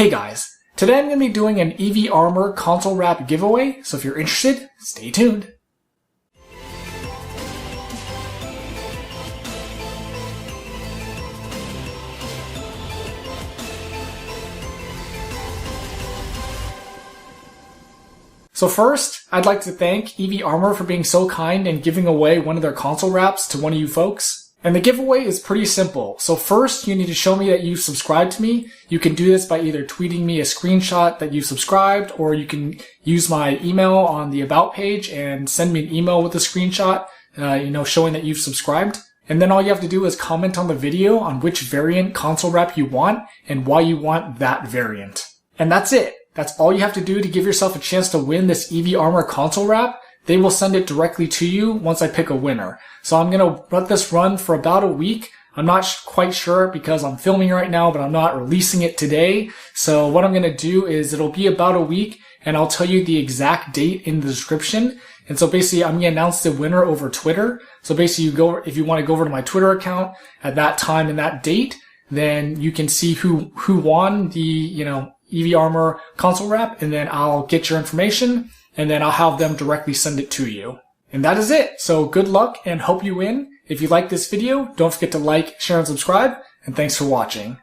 Hey guys, today I'm going to be doing an EV Armor console wrap giveaway, so if you're interested, stay tuned. So first, I'd like to thank EV Armor for being so kind and giving away one of their console wraps to one of you folks. And the giveaway is pretty simple. So first, you need to show me that you've subscribed to me. You can do this by either tweeting me a screenshot that you've subscribed, or you can use my email on the About page and send me an email with a screenshot, showing that you've subscribed. And then all you have to do is comment on the video on which variant console wrap you want and why you want that variant. And that's it. That's all you have to do to give yourself a chance to win this EV Armor console wrap. They will send it directly to you once I pick a winner. So I'm going to let this run for about a week. I'm not quite sure because I'm filming right now, but I'm not releasing it today. So what I'm going to do is it'll be about a week, and I'll tell you the exact date in the description. And so basically I'm going to announce the winner over Twitter. So basically if you want to go over to my Twitter account at that time and that date, then you can see who won the, EV Armor console wrap, and then I'll get your information, and then I'll have them directly send it to you. And that is it. So good luck and hope you win. If you like this video, don't forget to like, share, and subscribe, and thanks for watching.